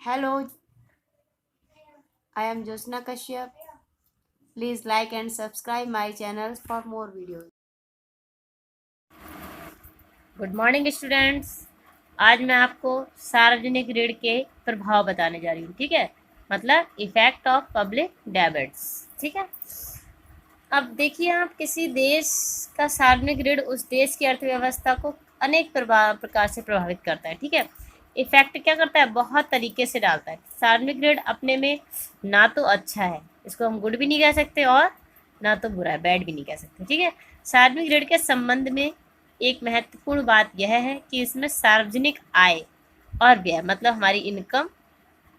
Hello, I am Josna Kashyap. Please like and subscribe my channel for more videos. Good morning students. आज मैं आपको सार्वजनिक ऋण के प्रभाव बताने जा रही हूँ। ठीक है, मतलब इफेक्ट ऑफ पब्लिक डेबिट्स। ठीक है, अब देखिए, आप किसी देश का सार्वजनिक ऋण उस देश की अर्थव्यवस्था को अनेक प्रकार से प्रभावित करता है। ठीक है, इफेक्ट क्या करता है, बहुत तरीके से डालता है। सार्वजनिक ऋण अपने में ना तो अच्छा है, इसको हम गुड भी नहीं कह सकते, और ना तो बुरा है, बैड भी नहीं कह सकते। ठीक है, सार्वजनिक ऋण के संबंध में एक महत्वपूर्ण बात यह है कि इसमें सार्वजनिक आय और व्यय, मतलब हमारी इनकम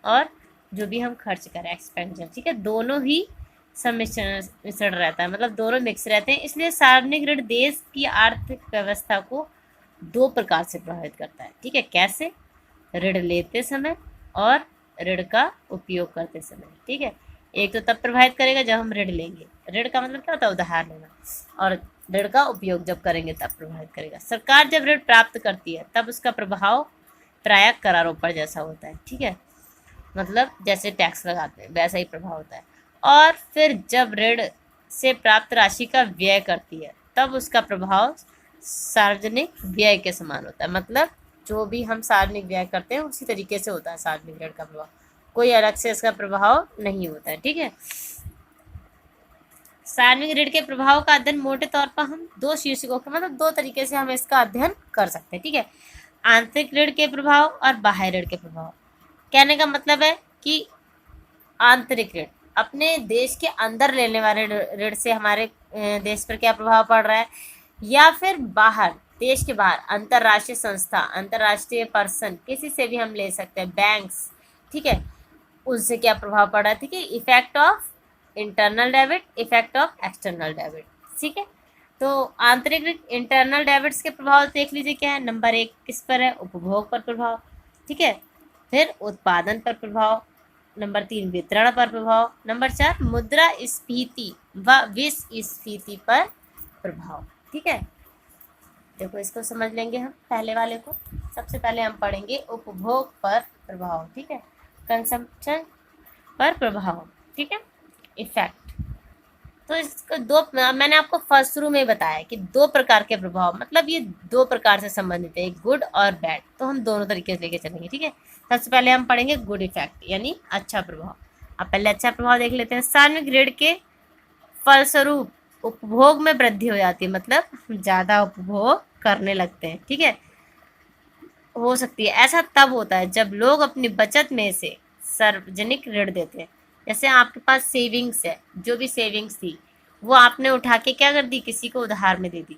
और जो भी हम खर्च करें, एक्सपेंडिचर, ठीक है, दोनों ही सम्मिश्रण रहता है, मतलब दोनों मिक्स रहते हैं। इसलिए सार्वजनिक ऋण देश की आर्थिक व्यवस्था को दो प्रकार से प्रभावित करता है। ठीक है, कैसे? ऋण लेते समय और ऋण का उपयोग करते समय। ठीक है, एक तो तब प्रभावित करेगा जब हम ऋण लेंगे, ऋण का मतलब क्या होता है, उधार लेना, और ऋण का उपयोग जब करेंगे तब प्रभावित करेगा। सरकार जब ऋण प्राप्त करती है तब उसका प्रभाव प्रायः करारोपण जैसा होता है। ठीक है, मतलब जैसे टैक्स लगाते हैं वैसा ही प्रभाव होता है। और फिर जब ऋण से प्राप्त राशि का व्यय करती है तब उसका प्रभाव सार्वजनिक व्यय के समान होता है, मतलब जो भी हम सार्वजनिक व्यय करते हैं उसी तरीके से होता है सार्वजनिक ऋण का प्रभाव, कोई अलग से इसका प्रभाव नहीं होता है। ठीक है, सार्वजनिक ऋण के प्रभाव का अध्ययन मोटे तौर पर हम दो शीर्षकों के, मतलब दो तरीके से हम इसका अध्ययन कर सकते हैं। ठीक है, आंतरिक ऋण के प्रभाव और बाह्य ऋण के प्रभाव। कहने का मतलब है कि आंतरिक ऋण, अपने देश के अंदर लेने वाले ऋण से हमारे देश पर क्या प्रभाव पड़ रहा है, या फिर बाहर, देश के बाहर अंतर्राष्ट्रीय संस्था, अंतर्राष्ट्रीय पर्सन, किसी से भी हम ले सकते हैं, बैंक्स, ठीक है, उनसे क्या प्रभाव पड़ रहा है। ठीक है, effect of internal debit, effect of external debit. ठीक है, तो आंतरिक इंटरनल डेबिट्स के प्रभाव देख लीजिए क्या है। नंबर एक किस पर है, उपभोग पर प्रभाव। ठीक है, फिर उत्पादन पर प्रभाव। नंबर तीन वितरण पर प्रभाव। नंबर चार मुद्रा स्फीति व विस्फीति पर प्रभाव। ठीक है, देखो इसको समझ लेंगे हम, पहले वाले को। सबसे पहले हम पढ़ेंगे उपभोग पर प्रभाव। ठीक है, कंजम्पशन पर प्रभाव। ठीक है, इफेक्ट। तो इसको दो, मैंने आपको फर्स्ट शुरू में बताया कि दो प्रकार के प्रभाव, मतलब ये दो प्रकार से संबंधित है, गुड और बैड, तो हम दोनों तरीके से लेके चलेंगे। ठीक है, सबसे पहले हम पढ़ेंगे गुड इफेक्ट, यानी अच्छा प्रभाव। अब पहले अच्छा प्रभाव देख लेते हैं। सार्वजनिक ऋण के फलस्वरूप उपभोग में वृद्धि हो जाती है, मतलब हम ज़्यादा उपभोग करने लगते हैं। ठीक है, हो सकती है ऐसा तब होता है जब लोग अपनी बचत में से सार्वजनिक ऋण देते हैं। जैसे आपके पास सेविंग्स है, जो भी सेविंग्स थी वो आपने उठा के क्या कर दी, किसी को उधार में दे दी,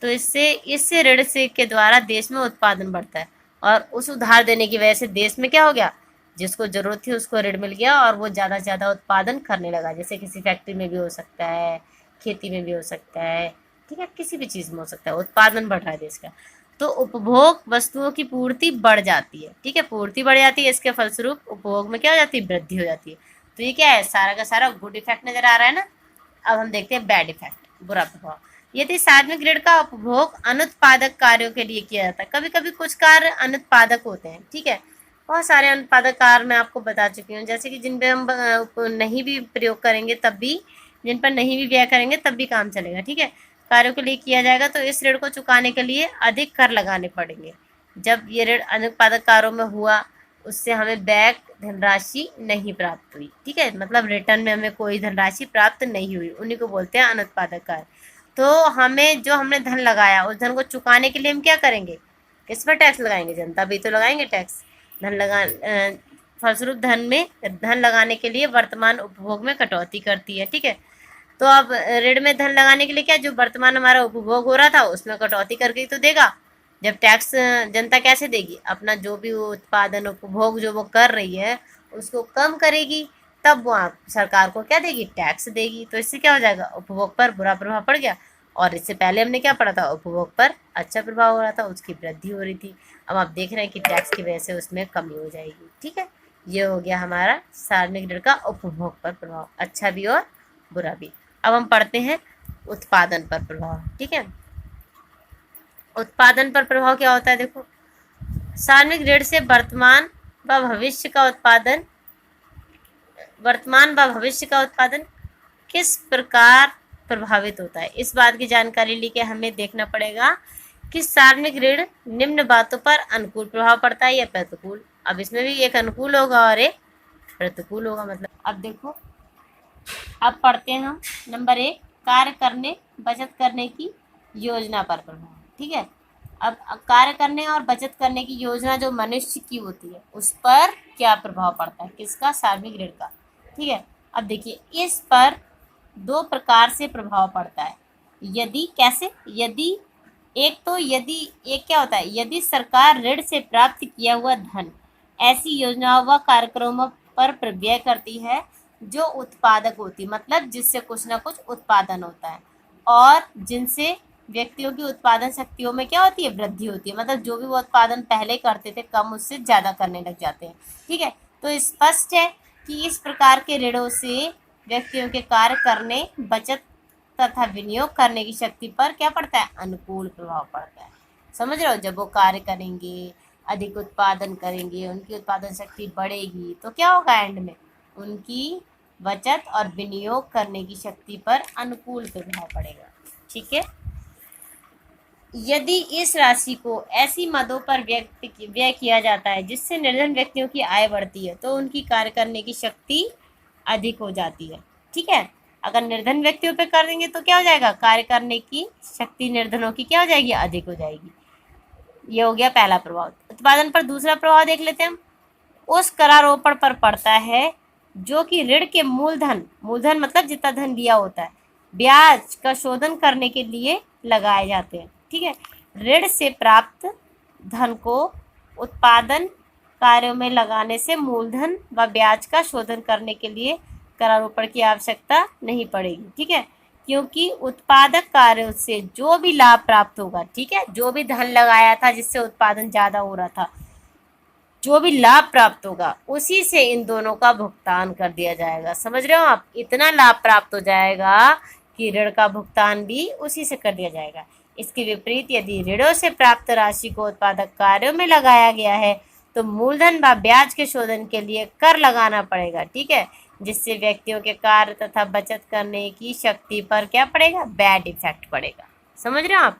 तो इससे ऋण से के द्वारा देश में उत्पादन बढ़ता है, और उस उधार देने की वजह से देश में क्या हो गया, जिसको जरूरत थी उसको ऋण मिल गया और वो ज़्यादा से ज़्यादा उत्पादन करने लगा। जैसे किसी फैक्ट्री में भी हो सकता है, खेती में भी हो सकता है, ठीक है, किसी भी चीज़ में हो सकता है, उत्पादन बढ़ रहा है देश का, तो उपभोग वस्तुओं की पूर्ति बढ़ जाती है। ठीक है, पूर्ति बढ़ जाती है, इसके फलस्वरूप उपभोग में क्या हो जाती है, वृद्धि हो जाती है। तो ये क्या है, सारा का सारा गुड इफेक्ट नजर आ रहा है ना। अब हम देखते हैं बैड इफेक्ट, बुरा प्रभाव। यदि सार्वजनिक ऋण का उपभोग अनुत्पादक कार्यों के लिए किया जाता है, कभी कभी कुछ कार्य अनुत्पादक होते हैं। ठीक है, बहुत सारे अनुत्पादक कार्य मैं आपको बता चुकी हूँ, जैसे कि जिन पे हम नहीं भी प्रयोग करेंगे तब भी, जिन पर नहीं भी व्यय करेंगे तब भी काम चलेगा। ठीक है, कार्यों के लिए किया जाएगा, तो इस ऋण को चुकाने के लिए अधिक कर लगाने पड़ेंगे। जब ये ऋण अनुत्पादक कार्यों में हुआ, उससे हमें बैक धनराशि नहीं प्राप्त हुई। ठीक है, मतलब रिटर्न में हमें कोई धनराशि प्राप्त नहीं हुई, उन्हीं को बोलते हैं अनुत्पादक कार्य। तो हमें जो हमने धन लगाया, उस धन को चुकाने के लिए हम क्या करेंगे, किस पर टैक्स लगाएंगे, जनता भी तो लगाएंगे टैक्स। धन लगा फलस्वरूप धन लगाने के लिए वर्तमान उपभोग में कटौती करती है। ठीक है, तो अब ऋण में धन लगाने के लिए क्या, जो वर्तमान हमारा उपभोग हो रहा था उसमें कटौती करके तो देगा। जब टैक्स जनता कैसे देगी, अपना जो भी उत्पादन उपभोग जो वो कर रही है उसको कम करेगी, तब वो सरकार को क्या देगी, टैक्स देगी। तो इससे क्या हो जाएगा, उपभोग पर बुरा प्रभाव पड़ गया। और इससे पहले हमने क्या पढ़ा था, उपभोग पर अच्छा प्रभाव हो रहा था, उसकी वृद्धि हो रही थी। अब आप देख रहे हैं कि टैक्स की वजह से उसमें कमी हो जाएगी। ठीक है, ये हो गया हमारा सार्वजनिक ऋण का उपभोग पर प्रभाव, अच्छा भी और बुरा भी। अब हम पढ़ते हैं उत्पादन पर प्रभाव। ठीक है, उत्पादन पर प्रभाव क्या होता है, देखो, सार्वजनिक ऋण से वर्तमान व भविष्य का उत्पादन वर्तमान व भविष्य का उत्पादन किस प्रकार प्रभावित होता है, इस बात की जानकारी लेके हमें देखना पड़ेगा कि सार्वजनिक ऋण निम्न बातों पर अनुकूल प्रभाव पड़ता है या प्रतिकूल। अब इसमें भी एक अनुकूल होगा और एक प्रतिकूल होगा। मतलब अब देखो, अब पढ़ते हैं हम। नंबर 1, कार्य करने बचत करने की योजना पर प्रभाव। ठीक है, अब कार्य करने और बचत करने की योजना जो मनुष्य की होती है उस पर क्या प्रभाव पड़ता है, किसका, सार्वजनिक ऋण का। ठीक है, अब देखिए इस पर 2 प्रकार से प्रभाव पड़ता है। यदि कैसे, यदि एक तो यदि एक क्या होता है, यदि सरकार ऋण से प्राप्त किया हुआ धन ऐसी योजनाओं व कार्यक्रमों पर व्यय करती है जो उत्पादक होती, मतलब जिससे कुछ ना कुछ उत्पादन होता है और जिनसे व्यक्तियों की उत्पादन शक्तियों में क्या होती है, वृद्धि होती है। मतलब जो भी वो उत्पादन पहले करते थे कम, उससे ज़्यादा करने लग जाते हैं। ठीक है, तो स्पष्ट है कि इस प्रकार के ऋणों से व्यक्तियों के कार्य करने, बचत तथा विनियोग करने की शक्ति पर क्या पड़ता है, अनुकूल प्रभाव पड़ता है। समझ रहे हो, जब वो कार्य करेंगे, अधिक उत्पादन करेंगे, उनकी उत्पादन शक्ति बढ़ेगी तो क्या होगा, एंड में उनकी बचत और विनियोग करने की शक्ति पर अनुकूल प्रभाव पड़ेगा। ठीक है, यदि इस राशि को ऐसी मदों पर व्यय किया जाता है जिससे निर्धन व्यक्तियों की आय बढ़ती है तो उनकी कार्य करने की शक्ति अधिक हो जाती है। ठीक है, अगर निर्धन व्यक्तियों पे कर देंगे तो क्या हो जाएगा, कार्य करने की शक्ति निर्धनों की क्या हो जाएगी, अधिक हो जाएगी। ये हो गया पहला प्रभाव। उत्पादन पर दूसरा प्रभाव देख लेते हैं हम। उस करारोपण पर पड़ता है जो कि ऋण के मूलधन मतलब जितना धन दिया होता है, ब्याज का शोधन करने के लिए लगाए जाते हैं। ठीक है, ऋण से प्राप्त धन को उत्पादन कार्यों में लगाने से मूलधन व ब्याज का शोधन करने के लिए करारोपण की आवश्यकता नहीं पड़ेगी। ठीक है, क्योंकि उत्पादक कार्यों से जो भी लाभ प्राप्त होगा, ठीक है, जो भी धन लगाया था जिससे उत्पादन ज़्यादा हो रहा था, जो भी लाभ प्राप्त होगा उसी से इन दोनों का भुगतान कर दिया जाएगा। समझ रहे हो आप, इतना लाभ प्राप्त हो जाएगा कि ऋण का भुगतान भी उसी से कर दिया जाएगा। इसके विपरीत यदि ऋणों से प्राप्त राशि को उत्पादक कार्यों में लगाया गया है तो मूलधन व ब्याज के शोधन के लिए कर लगाना पड़ेगा। ठीक है, जिससे व्यक्तियों के कार्य तथा बचत करने की शक्ति पर क्या पड़ेगा, बैड इफेक्ट पड़ेगा। समझ रहे हो आप,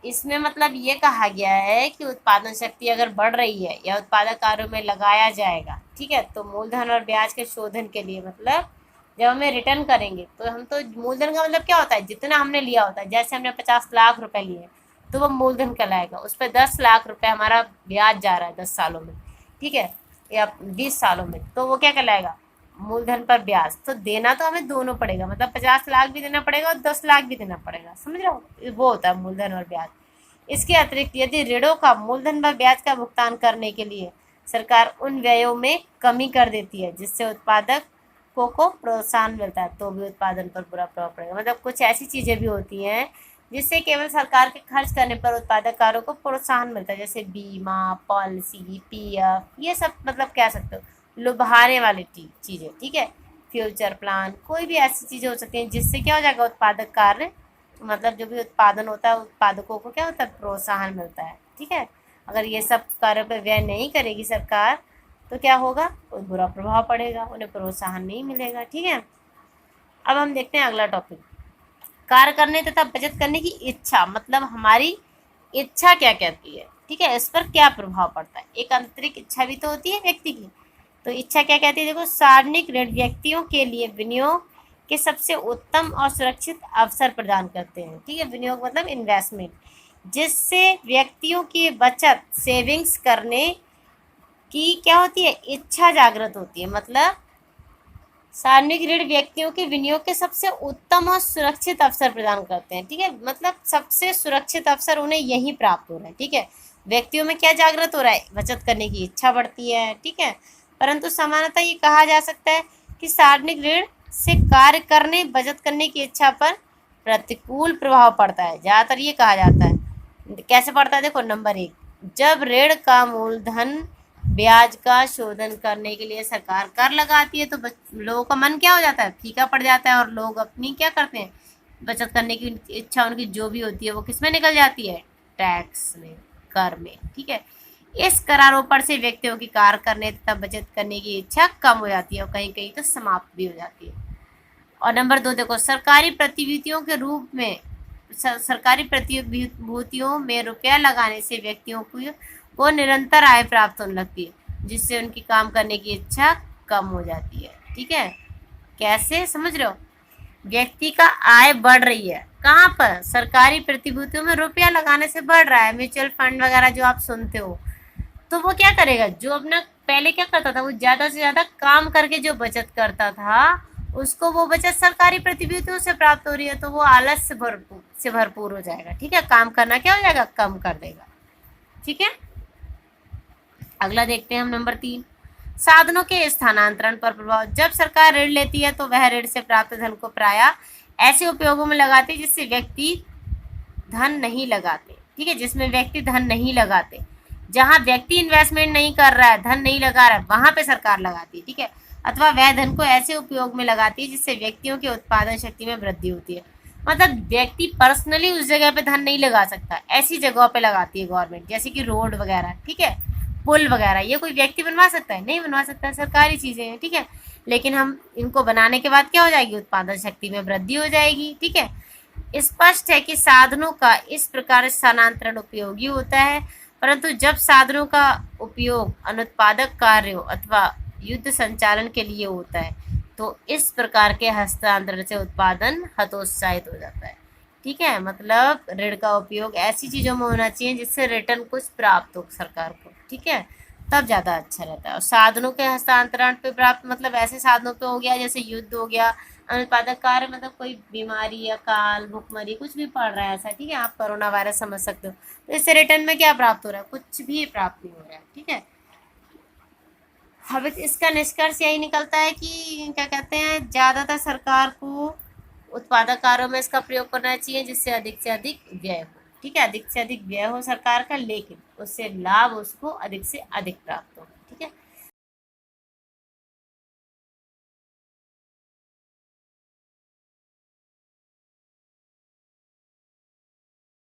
इसमें मतलब ये कहा गया है कि उत्पादन शक्ति अगर बढ़ रही है या उत्पादक कार्यों में लगाया जाएगा, ठीक है, तो मूलधन और ब्याज के शोधन के लिए, मतलब जब हमें रिटर्न करेंगे तो हम तो, मूलधन का मतलब क्या होता है, जितना हमने लिया होता है। जैसे हमने 50 लाख रुपए लिए तो वो मूलधन कहलाएगा, उस पर 10 लाख रुपए हमारा ब्याज जा रहा है 10 सालों में, ठीक है, या 20 सालों में, तो वो क्या कहलाएगा, मूलधन पर ब्याज। तो देना तो हमें दोनों पड़ेगा, मतलब 50 लाख भी देना पड़ेगा और 10 लाख भी देना पड़ेगा। समझ रहे हो, वो होता है मूलधन और ब्याज। इसके अतिरिक्त यदि ऋणों का मूलधन व ब्याज का भुगतान करने के लिए सरकार उन व्ययों में कमी कर देती है जिससे उत्पादकों को प्रोत्साहन मिलता है तो भी उत्पादन पर बुरा प्रभाव पड़ेगा। मतलब कुछ ऐसी चीज़ें भी होती हैं जिससे केवल सरकार के खर्च करने पर उत्पादकारों को प्रोत्साहन मिलता है, जैसे बीमा पॉलिसी, पीएफ, ये सब मतलब कह सकते हो लुभाने वाली चीज़ें। ठीक है, फ्यूचर प्लान, कोई भी ऐसी चीज़ें हो सकती हैं जिससे क्या हो जाएगा, उत्पादक कार्य, मतलब जो भी उत्पादन होता है उत्पादकों को क्या होता है, प्रोत्साहन मिलता है। ठीक है, अगर ये सब कार्यों पर व्यय नहीं करेगी सरकार तो क्या होगा, कोई बुरा प्रभाव पड़ेगा, उन्हें प्रोत्साहन नहीं मिलेगा। ठीक है, अब हम देखते हैं अगला टॉपिक, कार्य करने तथा बचत करने की इच्छा, मतलब हमारी इच्छा क्या कहती है। ठीक है, इस पर क्या प्रभाव पड़ता है, एक आंतरिक इच्छा भी तो होती है व्यक्ति की, तो इच्छा क्या कहती है, देखो, सार्वजनिक ऋण व्यक्तियों के लिए विनियोग के सबसे उत्तम और सुरक्षित अवसर प्रदान करते हैं। ठीक है, विनियोग मतलब इन्वेस्टमेंट, जिससे व्यक्तियों की बचत, सेविंग्स करने की क्या होती है, इच्छा जागृत होती है। मतलब सार्वजनिक ऋण व्यक्तियों के विनियोग के सबसे उत्तम और सुरक्षित अवसर प्रदान करते हैं। ठीक है, मतलब सबसे सुरक्षित अवसर उन्हें यही प्राप्त हो रहा है। ठीक है, व्यक्तियों में क्या जागृत हो रहा है, बचत करने की इच्छा बढ़ती है। ठीक है, परंतु सामान्यतः ये कहा जा सकता है कि सार्वजनिक ऋण से कार्य करने, बचत करने की इच्छा पर प्रतिकूल प्रभाव पड़ता है। ज़्यादातर ये कहा जाता है। कैसे पड़ता है, देखो, नंबर 1, जब ऋण का मूलधन ब्याज का शोधन करने के लिए सरकार कर लगाती है तो लोगों का मन क्या हो जाता है, फीका पड़ जाता है और लोग अपनी क्या करते हैं, बचत करने की इच्छा उनकी जो भी होती है वो किस में निकल जाती है, टैक्स में, कर में। ठीक है, इस करारों पर से व्यक्तियों की कार्य करने तथा बचत करने की इच्छा कम हो जाती है और कहीं कहीं तो समाप्त भी हो जाती है। और नंबर 2 देखो, सरकारी प्रतिभूतियों के रूप में सरकारी प्रतिभूतियों में रुपया लगाने से व्यक्तियों को निरंतर आय प्राप्त होने लगती है, जिससे उनकी काम करने की इच्छा कम हो जाती है। ठीक है, कैसे समझ रहे हो? व्यक्ति का आय बढ़ रही है, कहाँ पर? सरकारी प्रतिभूतियों में रुपया लगाने से बढ़ रहा है। म्यूचुअल फंड वगैरह जो आप सुनते हो, तो वो क्या करेगा, जो अपना पहले क्या करता था, वो ज्यादा से ज्यादा काम करके जो बचत करता था, उसको वो बचत सरकारी प्रतिभूतियों से प्राप्त हो रही है, तो वो आलस से भरपूर हो जाएगा। ठीक है, काम करना क्या हो जाएगा, कम कर देगा। ठीक है, अगला देखते हैं हम नंबर 3, साधनों के स्थानांतरण पर प्रभाव। जब सरकार ऋण लेती है तो वह ऋण से प्राप्त धन को प्रायः ऐसे उपयोगों में लगाती है जिससे व्यक्ति धन नहीं लगाते। ठीक है, जिसमें व्यक्ति धन नहीं लगाते, जहां व्यक्ति इन्वेस्टमेंट नहीं कर रहा है, धन नहीं लगा रहा है, वहां पे सरकार लगाती है। ठीक है, अथवा वह धन को ऐसे उपयोग में लगाती है जिससे व्यक्तियों के उत्पादन शक्ति में वृद्धि होती है। मतलब व्यक्ति पर्सनली उस जगह पे धन नहीं लगा सकता, ऐसी जगहों पे लगाती है गवर्नमेंट, जैसे कि रोड वगैरह, ठीक है, पुल वगैरह। ये कोई व्यक्ति बनवा सकता है? नहीं बनवा सकता, सरकारी चीजें हैं। ठीक है, लेकिन हम इनको बनाने के बाद क्या हो जाएगी, उत्पादन शक्ति में वृद्धि हो जाएगी। ठीक है, स्पष्ट है कि साधनों का इस प्रकार स्थानांतरण उपयोगी होता है, परंतु जब साधनों का उपयोग अनुत्पादक कार्यों अथवा युद्ध संचालन के लिए होता है तो इस प्रकार के हस्तांतरण से उत्पादन हतोत्साहित हो जाता है। ठीक है, मतलब ऋण का उपयोग ऐसी चीजों में होना चाहिए जिससे रिटर्न कुछ प्राप्त हो सरकार को। ठीक है, तब ज्यादा अच्छा रहता है। और साधनों के हस्तांतरण पे प्राप्त मतलब ऐसे साधनों पे हो गया जैसे युद्ध हो गया, अनुत्पादक कार्य मतलब कोई बीमारी या काल, भुखमरी, कुछ भी पड़ रहा है ऐसा। ठीक है, आप कोरोना वायरस समझ सकते हो, तो इससे रिटर्न में क्या प्राप्त हो रहा है, कुछ भी प्राप्त नहीं हो रहा है। ठीक है, अब इसका निष्कर्ष यही निकलता है कि क्या कहते हैं, ज्यादातर सरकार को उत्पादक कार्यों में इसका प्रयोग करना चाहिए जिससे अधिक से अधिक व्यय हो। ठीक है, अधिक से अधिक व्यय हो सरकार का, लेकिन उससे लाभ उसको अधिक से अधिक प्राप्त हो।